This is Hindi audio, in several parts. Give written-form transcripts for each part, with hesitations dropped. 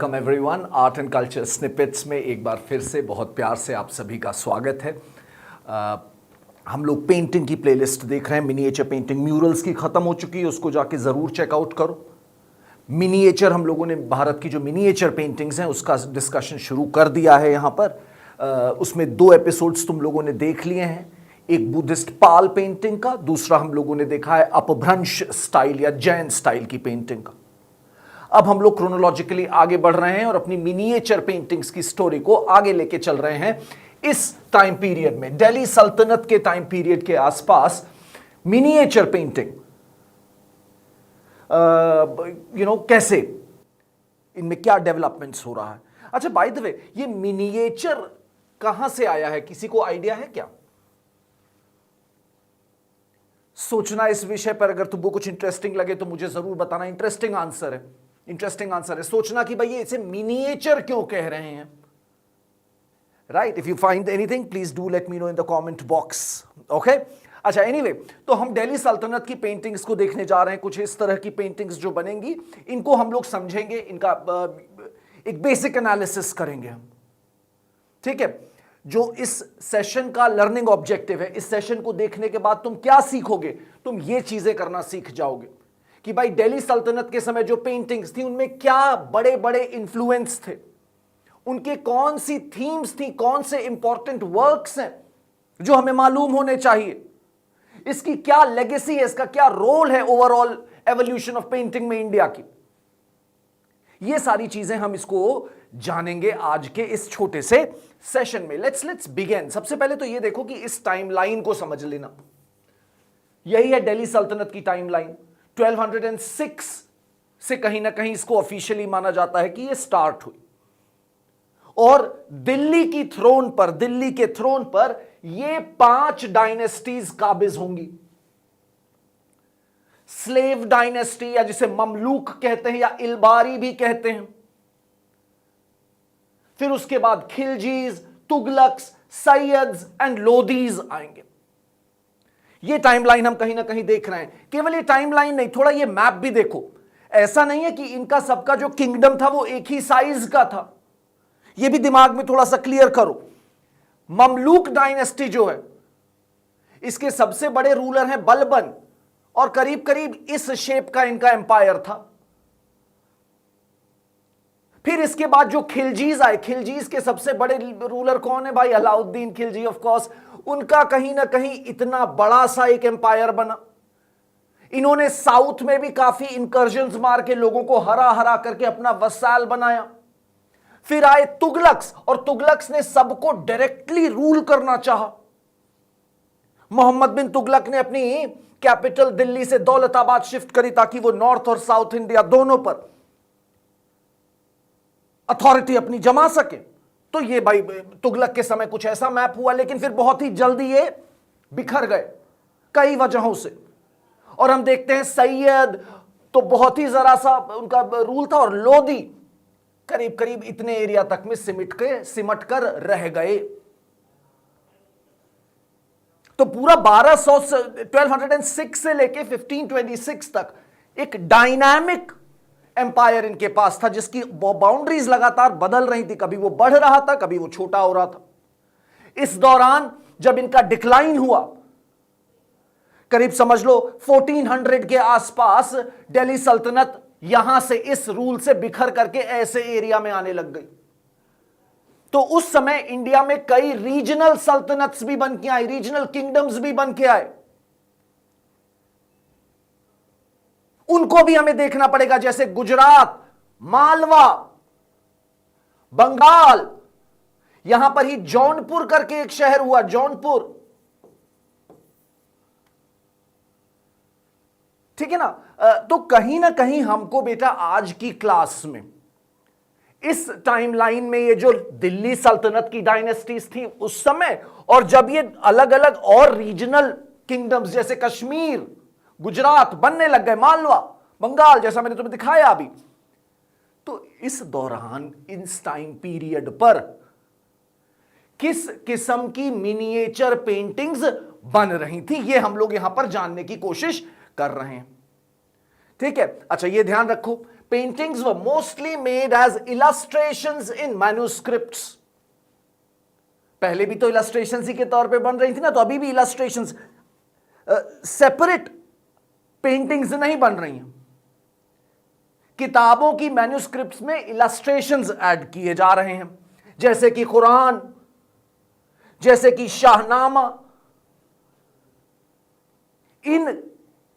Welcome everyone. Art and culture snippets में एक बार फिर से बहुत प्यार से आप सभी का स्वागत है। हम लोग पेंटिंग की प्लेलिस्ट देख रहे हैं। मिनिएचर पेंटिंग म्यूरल्स की ख़त्म हो चुकी है, उसको जाके ज़रूर चेकआउट करो। मिनिएचर हम लोगों ने भारत की जो मिनिएचर पेंटिंग्स हैं उसका डिस्कशन शुरू कर दिया है यहाँ पर। उसमें 2 एपिसोड्स तुम लोगों ने देख लिए हैं, एक बुद्धिस्ट पाल पेंटिंग का, दूसरा हम लोगों ने देखा है अपभ्रंश स्टाइल या जैन स्टाइल की पेंटिंग का। अब हम लोग क्रोनोलॉजिकली आगे बढ़ रहे हैं और अपनी मिनिएचर पेंटिंग्स की स्टोरी को आगे लेके चल रहे हैं। इस टाइम पीरियड में, दिल्ली सल्तनत के टाइम पीरियड के आसपास मिनिएचर पेंटिंग कैसे, इनमें क्या डेवलपमेंट्स हो रहा है। अच्छा, बाय द वे, ये मिनिएचर कहां से आया है, किसी को आइडिया है क्या? सोचना इस विषय पर, अगर तुमको कुछ इंटरेस्टिंग लगे तो मुझे जरूर बताना। इंटरेस्टिंग आंसर है सोचना कि भाई ये इसे मिनिएचर क्यों कह रहे हैं। Right, if you find anything please do let me know in the comment box. Okay, अच्छा, एनीवे, तो हम दिल्ली सल्तनत की पेंटिंग्स को देखने जा रहे हैं। कुछ इस तरह की पेंटिंग्स जो बनेंगी, इनको हम लोग समझेंगे, इनका एक बेसिक एनालिसिस करेंगे हम। ठीक है, जो इस सेशन का लर्निंग ऑब्जेक्टिव है, इस सेशन को देखने के बाद तुम क्या सीखोगे, तुम ये चीजें करना सीख जाओगे कि भाई दिल्ली सल्तनत के समय जो पेंटिंग्स थी उनमें क्या बड़े बड़े इन्फ्लुएंस थे, उनके कौन सी थीम्स थी, कौन से इंपॉर्टेंट वर्क्स हैं जो हमें मालूम होने चाहिए, इसकी क्या लेगेसी है, इसका क्या रोल है ओवरऑल एवोल्यूशन ऑफ पेंटिंग में इंडिया की। ये सारी चीजें हम इसको जानेंगे आज के इस छोटे से सेशन में। Let's begin. सबसे पहले तो ये देखो कि इस टाइमलाइन को समझ लेना। यही है दिल्ली सल्तनत की टाइमलाइन। 1206 से कहीं ना कहीं इसको ऑफिशियली माना जाता है कि ये स्टार्ट हुई, और दिल्ली के थ्रोन पर ये 5 डायनेस्टीज काबिज होंगी। स्लेव डायनेस्टी, या जिसे ममलूक कहते हैं या इल्बारी भी कहते हैं। फिर उसके बाद खिलजीज, तुगलक्स, सैयद्स एंड लोदीज आएंगे। ये टाइमलाइन हम कहीं ना कहीं देख रहे हैं। केवल ये टाइमलाइन नहीं, थोड़ा ये मैप भी देखो। ऐसा नहीं है कि इनका सबका जो किंगडम था वो एक ही साइज का था, ये भी दिमाग में थोड़ा सा क्लियर करो। ममलूक डायनेस्टी जो है, इसके सबसे बड़े रूलर हैं बलबन, और करीब करीब इस शेप का इनका एम्पायर था। फिर इसके बाद जो खिलजीज आए, खिलजीज के सबसे बड़े रूलर कौन है भाई? Alauddin Khilji, of course. उनका कहीं ना कहीं इतना बड़ा सा एक एम्पायर बना। इन्होंने साउथ में भी काफी इंकर्जन्स मार के लोगों को हरा हरा करके अपना वसाल बनाया। फिर आए तुगलक्स, और तुगलक्स ने सबको डायरेक्टली रूल करना चाहा। मोहम्मद बिन तुगलक ने अपनी कैपिटल दिल्ली से दौलताबाद शिफ्ट करी ताकि वो नॉर्थ और साउथ इंडिया दोनों पर अथॉरिटी अपनी जमा सके। तो ये भाई तुगलक के समय कुछ ऐसा मैप हुआ, लेकिन फिर बहुत ही जल्दी ये बिखर गए कई वजहों से। और हम देखते हैं सैयद तो बहुत ही जरा सा उनका रूल था, और लोदी करीब करीब इतने एरिया तक में सिमट कर रह गए। तो पूरा 1206 से लेके 1526 तक एक डायनामिक एम्पायर इनके पास था, जिसकी बाउंड्रीज लगातार बदल रही थी। कभी वो बढ़ रहा था, कभी वो छोटा हो रहा था। इस दौरान जब इनका डिक्लाइन हुआ, करीब समझ लो 1400 के आसपास, दिल्ली सल्तनत यहां से इस रूल से बिखर करके ऐसे एरिया में आने लग गई। तो उस समय इंडिया में कई रीजनल सल्तनत्स भी बन के आई, रीजनल किंगडम्स भी बन के आए। उनको भी हमें देखना पड़ेगा, जैसे गुजरात, मालवा, बंगाल। यहां पर ही जौनपुर करके एक शहर हुआ, जौनपुर। ठीक है ना? तो कहीं ना कहीं हमको बेटा आज की क्लास में इस टाइमलाइन में ये जो दिल्ली सल्तनत की डायनेस्टीज थी उस समय, और जब ये अलग अलग और रीजनल किंगडम्स जैसे कश्मीर, गुजरात बनने लग गए, मालवा, बंगाल, जैसा मैंने तुम्हें दिखाया अभी, तो इस दौरान इस टाइम पीरियड पर किस किस्म की मिनिएचर पेंटिंग्स बन रही थी, ये हम लोग यहां पर जानने की कोशिश कर रहे हैं। ठीक है, अच्छा ये ध्यान रखो, paintings were mostly made as illustrations in manuscripts. पहले भी तो इलस्ट्रेशंस ही के तौर पे बन रही थी ना, तो अभी भी इलस्ट्रेशंस, सेपरेट पेंटिंग्स नहीं बन रही हैं। किताबों की मैन्युस्क्रिप्ट्स में इलस्ट्रेशंस ऐड किए जा रहे हैं, जैसे कि कुरान, जैसे कि शाहनामा। इन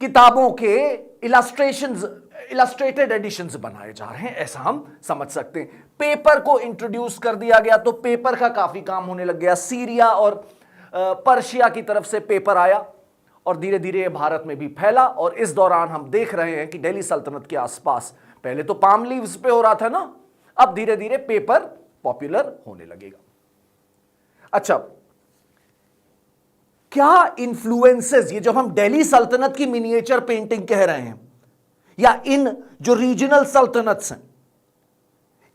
किताबों के इलस्ट्रेशंस, इलस्ट्रेटेड एडिशंस बनाए जा रहे हैं, ऐसा हम समझ सकते हैं। पेपर को इंट्रोड्यूस कर दिया गया तो पेपर का काफी काम होने लग गया। सीरिया और पर्शिया की तरफ से पेपर आया और धीरे धीरे भारत में भी फैला। और इस दौरान हम देख रहे हैं कि दिल्ली सल्तनत के आसपास पहले तो पाम लीव्स पे हो रहा था ना, अब धीरे धीरे पेपर पॉपुलर होने लगेगा। अच्छा, क्या इन्फ्लुएंसेस, ये जो हम दिल्ली सल्तनत की मिनिएचर पेंटिंग कह रहे हैं, या इन जो रीजनल सल्तनत्स हैं,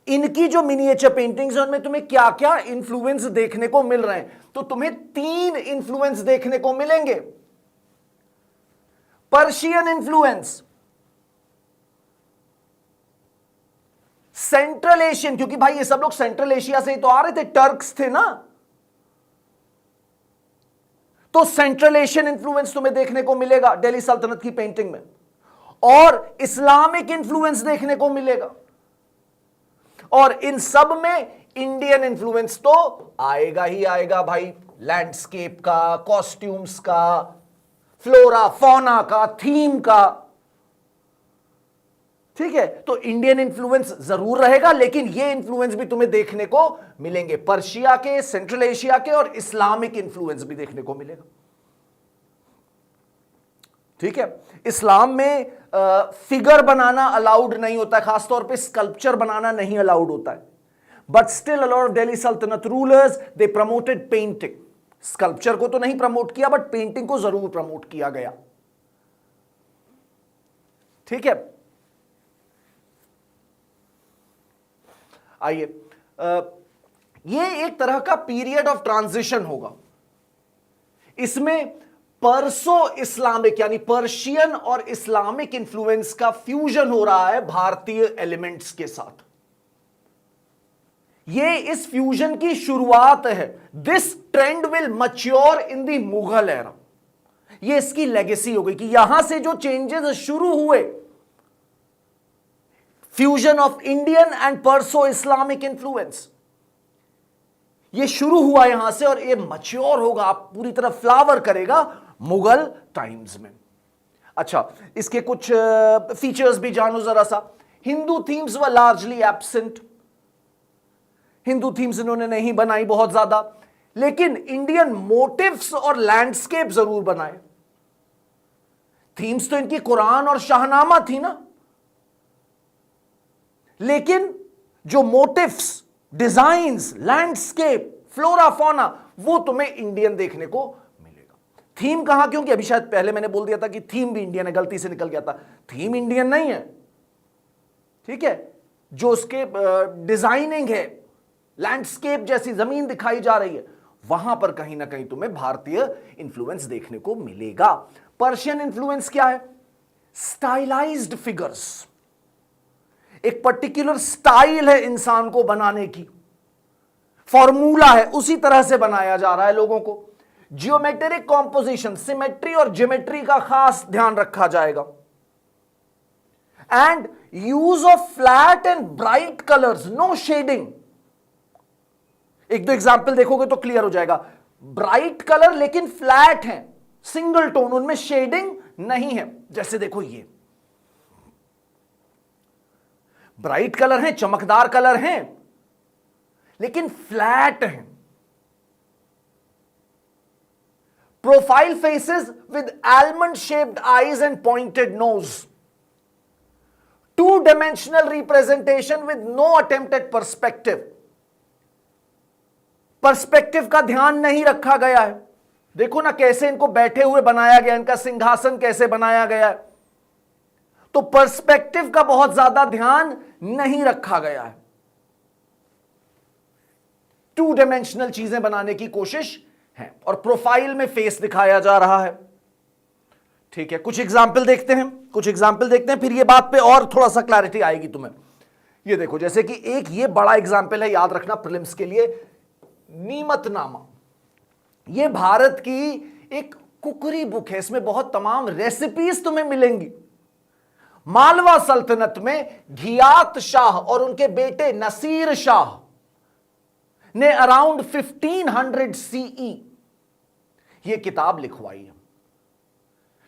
इनकी जो मिनिएचर पेंटिंग्स हैं, उनमें तुम्हें क्या क्या इन्फ्लुएंस देखने को मिल रहे हैं? तो तुम्हें 3 इन्फ्लुएंस देखने को मिलेंगे। पर्शियन इन्फ्लुएंस, सेंट्रल एशियन, क्योंकि भाई ये सब लोग सेंट्रल एशिया से ही तो आ रहे थे, टर्क्स थे ना, तो सेंट्रल एशियन इन्फ्लुएंस तुम्हें देखने को मिलेगा दिल्ली सल्तनत की पेंटिंग में। और इस्लामिक इन्फ्लुएंस देखने को मिलेगा। और इन सब में इंडियन इन्फ्लुएंस तो आएगा ही आएगा भाई, लैंडस्केप का, कॉस्ट्यूम्स का, फ्लोरा फौना का, थीम का। ठीक है, तो इंडियन इन्फ्लुएंस जरूर रहेगा, लेकिन ये इन्फ्लुएंस भी तुम्हें देखने को मिलेंगे, पर्शिया के, सेंट्रल एशिया के, और इस्लामिक इन्फ्लुएंस भी देखने को मिलेगा। ठीक है, इस्लाम में फिगर बनाना अलाउड नहीं होता है, खासतौर पे स्कल्पचर बनाना नहीं अलाउड होता है। But still a lot of Delhi सल्तनत रूलर्स दे प्रमोटेड पेंटिंग। स्कल्पचर को तो नहीं प्रमोट किया, बट पेंटिंग को जरूर प्रमोट किया गया। ठीक है, आइए, ये एक तरह का पीरियड ऑफ ट्रांजिशन होगा। इसमें पर्सो इस्लामिक यानी पर्शियन और इस्लामिक इंफ्लुएंस का फ्यूजन हो रहा है भारतीय एलिमेंट्स के साथ। ये इस फ्यूजन की शुरुआत है। This trend will mature in the Mughal era. ये इसकी लेगेसी हो गई कि यहां से जो चेंजेस शुरू हुए, fusion of Indian and Perso Islamic influence, ये शुरू हुआ यहां से और ये मैच्योर होगा, पूरी तरह फ्लावर करेगा मुगल टाइम्स में। अच्छा, इसके कुछ फीचर्स भी जानो जरा सा। हिंदू थीम्स वर लार्जली एब्सेंट। हिंदू थीम्स इन्होंने नहीं बनाई बहुत ज्यादा, लेकिन इंडियन मोटिव्स और लैंडस्केप जरूर बनाए। थीम्स तो इनकी कुरान और शाहनामा थी ना, लेकिन जो motifs, designs, landscape, flora fauna, वो तुम्हें इंडियन देखने को मिलेगा। थीम कहां, क्योंकि अभी शायद पहले मैंने बोल दिया था कि थीम भी इंडियन है, गलती से निकल गया था। थीम इंडियन नहीं है, ठीक है। जो उसके डिजाइनिंग है, लैंडस्केप जैसी जमीन दिखाई जा रही है, वहां पर कहीं ना कहीं तुम्हें भारतीय इंफ्लुएंस देखने को मिलेगा। पर्शियन इंफ्लुएंस क्या है? Stylised figures. एक पर्टिकुलर स्टाइल है इंसान को बनाने की, फॉर्मूला है, उसी तरह से बनाया जा रहा है लोगों को। जियोमेट्रिक कॉम्पोजिशन, सिमेट्री और ज्योमेट्री का खास ध्यान रखा जाएगा। And use of flat and bright colours, no shading. एक दो एग्जाम्पल देखोगे तो क्लियर हो जाएगा। ब्राइट कलर लेकिन फ्लैट है, सिंगल टोन, उनमें शेडिंग नहीं है। जैसे देखो ये ब्राइट कलर हैं, चमकदार कलर हैं, लेकिन फ्लैट हैं। Profile faces with almond shaped eyes and pointed nose. Two dimensional representation with no attempt at perspective. Perspective का ध्यान नहीं रखा गया है। देखो ना कैसे इनको बैठे हुए बनाया गया, इनका सिंहासन कैसे बनाया गया है। तो पर्सपेक्टिव का बहुत ज्यादा ध्यान नहीं रखा गया है। 2 डायमेंशनल चीजें बनाने की कोशिश है और प्रोफाइल में फेस दिखाया जा रहा है। ठीक है, कुछ एग्जाम्पल देखते हैं, कुछ एग्जाम्पल देखते हैं, फिर ये बात पे और थोड़ा सा क्लैरिटी आएगी तुम्हें। ये देखो, जैसे कि एक ये बड़ा एग्जाम्पल है, याद रखना प्रीलिम्स के लिए, नीमतनामा। ये भारत की एक कुकरी बुक है, इसमें बहुत तमाम रेसिपीज तुम्हें मिलेंगी। मालवा सल्तनत में घियात शाह और उनके बेटे नसीर शाह ने अराउंड 1500 सीई ये किताब लिखवाई है।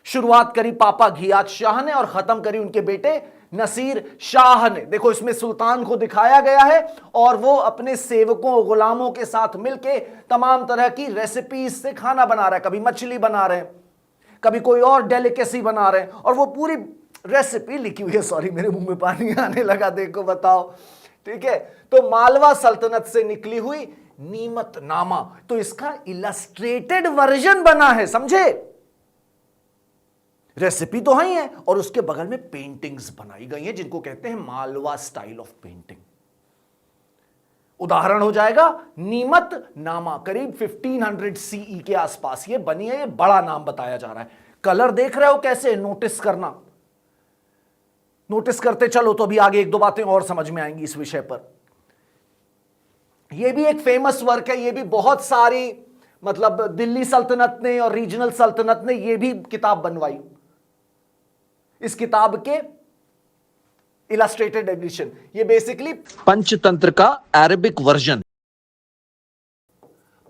शुरुआत करी पापा घियात शाह ने और खत्म करी उनके बेटे नसीर शाह ने। देखो, इसमें सुल्तान को दिखाया गया है और वो अपने सेवकों गुलामों के साथ मिलके तमाम तरह की रेसिपीज से खाना बना रहा है। कभी मछली बना रहे हैं, कभी कोई और डेलिकेसी बना रहे हैं, और वो पूरी रेसिपी लिखी हुई है। सॉरी, मेरे मुंह में पानी आने लगा, देखो बताओ। ठीक है, तो मालवा सल्तनत से निकली हुई नीमतनामा, तो इसका इलस्ट्रेटेड वर्जन बना है, समझे? रेसिपी तो है ही है और उसके बगल में पेंटिंग्स बनाई गई हैं जिनको कहते हैं मालवा स्टाइल ऑफ पेंटिंग। उदाहरण हो जाएगा नीमतनामा, करीब 1500 सीई के आसपास ये बनी है। ये बड़ा नाम बताया जा रहा है। कलर देख रहे हो कैसे, नोटिस करना, नोटिस करते चलो तो अभी आगे एक दो बातें और समझ में आएंगी इस विषय पर। यह भी एक फेमस वर्क है, यह भी बहुत सारी, मतलब दिल्ली सल्तनत ने और रीजनल सल्तनत ने यह भी किताब बनवाई। इस किताब के इलस्ट्रेटेड एडिशन, ये बेसिकली पंचतंत्र का अरेबिक वर्जन।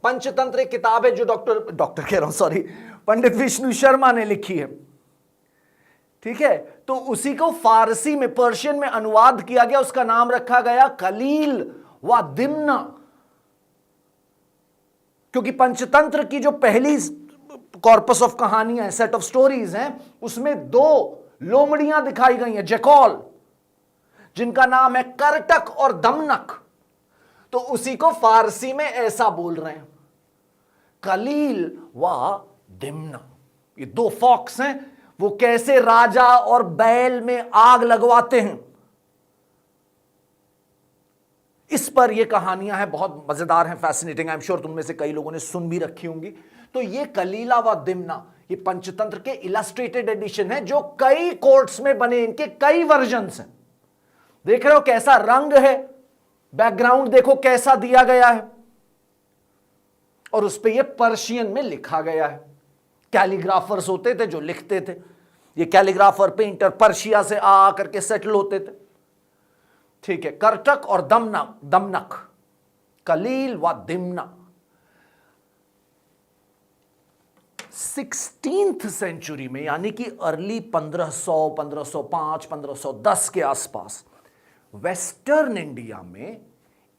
पंचतंत्र एक किताब है जो डॉक्टर कह रहा हूं, सॉरी, पंडित विष्णु शर्मा ने लिखी है। ठीक है, तो उसी को फारसी में, पर्शियन में अनुवाद किया गया, उसका नाम रखा गया कलील व दिमना। क्योंकि पंचतंत्र की जो पहली कॉर्पस ऑफ कहानियां हैं, सेट ऑफ स्टोरीज हैं, उसमें दो लोमड़ियां दिखाई गई हैं, जैकॉल, जिनका नाम है करटक और दमनक। तो उसी को फारसी में ऐसा बोल रहे हैं, कलील व दिमना। ये दो फॉक्स हैं, वो कैसे राजा और बैल में आग लगवाते हैं, इस पर ये कहानियां हैं, बहुत मजेदार हैं, फैसिनेटिंग। आई एम श्योर तुम में से कई लोगों ने सुन भी रखी होंगी। तो ये कलीला व दिमना, ये पंचतंत्र के इलस्ट्रेटेड एडिशन है जो कई कोर्ट्स में बने, इनके कई वर्जन्स हैं। देख रहे हो कैसा रंग है, बैकग्राउंड देखो कैसा दिया गया है, और उस पर ये पर्शियन में लिखा गया है। कैलीग्राफर्स होते थे जो लिखते थे, ये कैलीग्राफर पेंटर पर्शिया से आ करके सेटल होते थे। ठीक है, करटक और दमनक, कलील व दिमना। 16th सेंचुरी में, यानी कि अर्ली 1500, 1505, 1510 के आसपास वेस्टर्न इंडिया में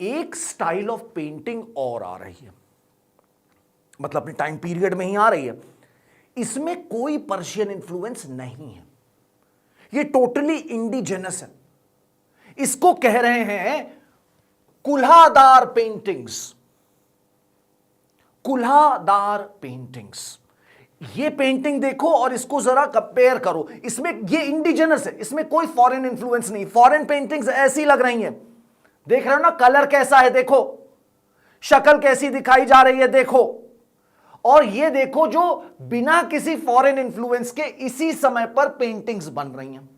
एक स्टाइल ऑफ पेंटिंग और आ रही है, मतलब अपने टाइम पीरियड में ही आ रही है। इसमें कोई पर्शियन इन्फ्लुएंस नहीं है, ये टोटली इंडिजिनस है। इसको कह रहे हैं कुल्हादार पेंटिंग्स। कुल्हादार पेंटिंग्स, ये पेंटिंग देखो और इसको जरा कंपेयर करो। इसमें ये इंडिजिनस है, इसमें कोई फॉरेन इन्फ्लुएंस नहीं। फॉरेन पेंटिंग्स ऐसी लग रही हैं, देख रहे हो ना, कलर कैसा है देखो, शक्ल कैसी दिखाई जा रही है देखो। और ये देखो जो बिना किसी फॉरेन इन्फ्लुएंस के इसी समय पर पेंटिंग्स बन रही हैं।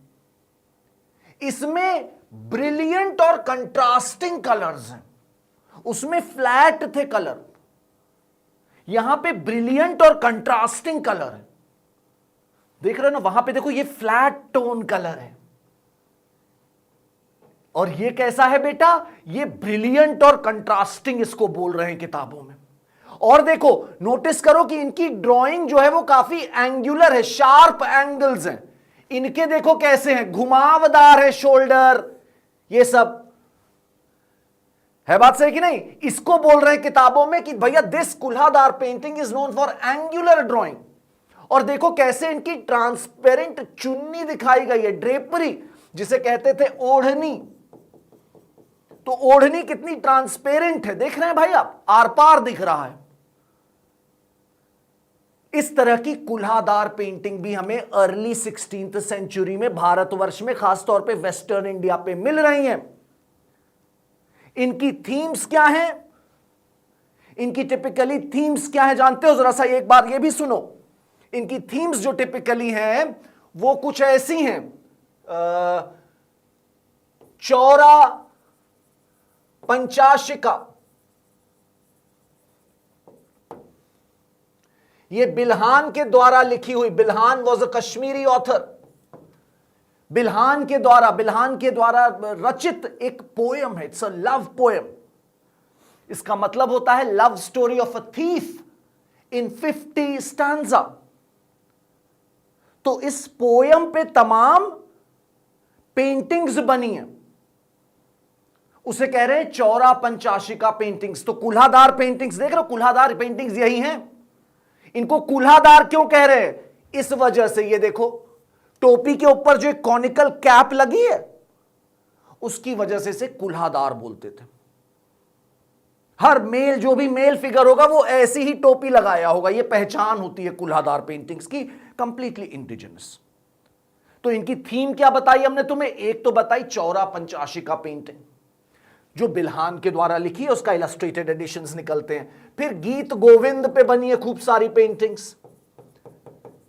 इसमें ब्रिलियंट और कंट्रास्टिंग कलर्स हैं, उसमें फ्लैट थे कलर, यहां पे ब्रिलियंट और कंट्रास्टिंग कलर है। देख रहे हो ना, वहां पे देखो ये फ्लैट टोन कलर है, और ये कैसा है बेटा, ये ब्रिलियंट और कंट्रास्टिंग इसको बोल रहे हैं किताबों में। और देखो, नोटिस करो कि इनकी ड्राइंग जो है वो काफी एंगुलर है, शार्प एंगल्स हैं इनके। देखो कैसे हैं, घुमावदार है शोल्डर, ये सब है। बात सही कि नहीं? इसको बोल रहे हैं किताबों में कि भैया दिस कुल्हादार painting is known for angular drawing. और देखो कैसे इनकी ट्रांसपेरेंट चुन्नी दिखाई गई है, ड्रेपरी जिसे कहते थे ओढ़नी। तो ओढ़नी कितनी ट्रांसपेरेंट है, देख रहे हैं भाई आप, आर पार दिख रहा है। इस तरह की कुल्हादार पेंटिंग भी हमें अर्ली 16th सेंचुरी में भारतवर्ष में, खासतौर पे वेस्टर्न इंडिया पे मिल रही हैं। इनकी थीम्स क्या हैं, इनकी टिपिकली थीम्स क्या है जानते हो? जरा सा एक बार ये भी सुनो। इनकी थीम्स जो टिपिकली हैं वो कुछ ऐसी हैं, चौरा पंचाशिका, ये बिल्हान के द्वारा लिखी हुई, Bilhan was a Kashmiri author, Bilhan के द्वारा रचित एक पोएम है, इट्स अ लव पोएम। इसका मतलब होता है love story of a thief in 50 stanza. तो इस पोयम पे तमाम पेंटिंग्स बनी हैं, उसे कह रहे हैं चौरा पंचाशिका पेंटिंग्स। तो कुल्हादार पेंटिंग्स देख रहे हो, कुल्हादार पेंटिंग्स यही हैं। इनको कुल्हादार क्यों कह रहे हैं? इस वजह से, ये देखो टोपी के ऊपर जो एक कॉनिकल कैप लगी है उसकी वजह से इसे कुल्हादार बोलते थे। हर मेल, जो भी मेल फिगर होगा वो ऐसी ही टोपी लगाया होगा, ये पहचान होती है कुल्हादार पेंटिंग्स की, कंप्लीटली इंडिजिनस। तो इनकी थीम क्या बताई हमने तुम्हें? एक तो बताई चौरा पंचाशिका पेंटिंग जो बिल्हान के द्वारा लिखी है, उसका इलस्ट्रेटेड एडिशंस निकलते हैं। फिर गीत गोविंद पे बनी है खूब सारी पेंटिंग्स।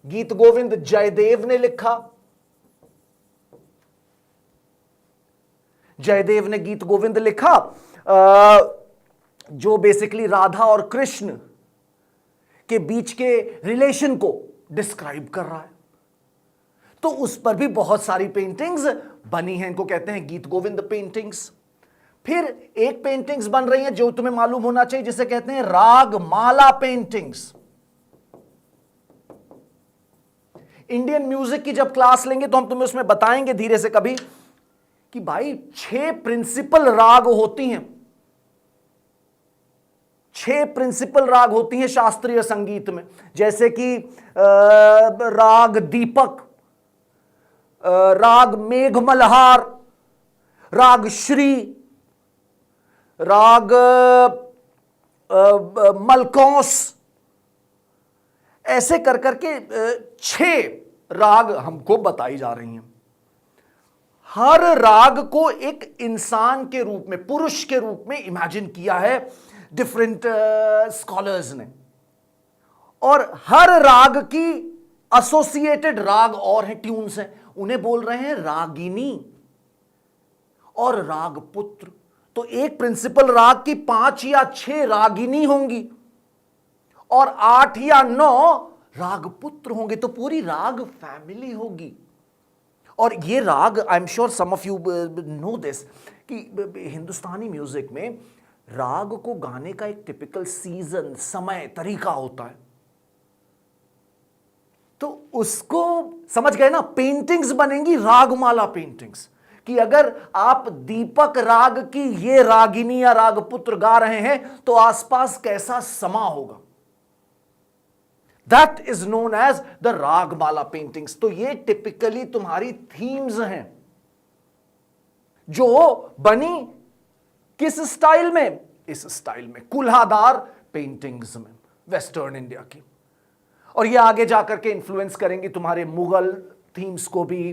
गीत गोविंद जयदेव ने लिखा, जयदेव ने गीत गोविंद लिखा जो बेसिकली राधा और कृष्ण के बीच के रिलेशन को डिस्क्राइब कर रहा है। तो उस पर भी बहुत सारी पेंटिंग्स बनी हैं, इनको कहते हैं गीत गोविंद पेंटिंग्स। फिर एक पेंटिंग्स बन रही हैं जो तुम्हें मालूम होना चाहिए, जिसे कहते हैं रागमाला पेंटिंग्स। इंडियन म्यूजिक की जब क्लास लेंगे तो हम तुम्हें उसमें बताएंगे धीरे से कभी कि भाई 6 प्रिंसिपल राग होती हैं, 6 प्रिंसिपल राग होती हैं शास्त्रीय संगीत में, जैसे कि राग दीपक, राग मेघमल्हार, राग श्री, राग मलकौस, ऐसे कर करके 6 राग हमको बताई जा रही हैं। हर राग को एक इंसान के रूप में, पुरुष के रूप में इमेजिन किया है डिफरेंट स्कॉलर्स ने। और हर राग की एसोसिएटेड राग और हैं, ट्यून्स हैं, उन्हें बोल रहे हैं रागिनी और रागपुत्र। तो एक प्रिंसिपल राग की 5 या 6 रागिनी होंगी और 8 या 9 रागपुत्र होंगे, तो पूरी राग फैमिली होगी। और ये raga, I am sure some of you know this, कि हिंदुस्तानी म्यूजिक में राग को गाने का एक टिपिकल सीजन, समय, तरीका होता है। तो उसको समझ गए ना, पेंटिंग्स बनेंगी रागमाला पेंटिंग्स, कि अगर आप दीपक राग की ये रागिनी या रागपुत्र गा रहे हैं तो आसपास कैसा समा होगा। That is known as the Ragamala paintings. तो ये टिपिकली तुम्हारी थीम्स हैं जो बनी किस स्टाइल में? इस स्टाइल में, कुल्हादार पेंटिंग्स में, वेस्टर्न इंडिया की। और ये आगे जाकर के इन्फ्लुएंस करेंगी तुम्हारे मुगल थीम्स को भी,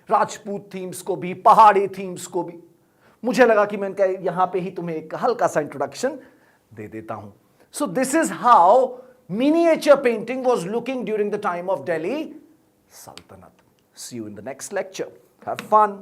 राजपूत थीम्स को भी, पहाड़ी थीम्स को भी। मुझे लगा कि मैं इनका यहां पे ही तुम्हें एक हल्का सा इंट्रोडक्शन दे देता हूं। So this is how miniature painting was looking during the time of Delhi Sultanate. See you in the next lecture. Have fun.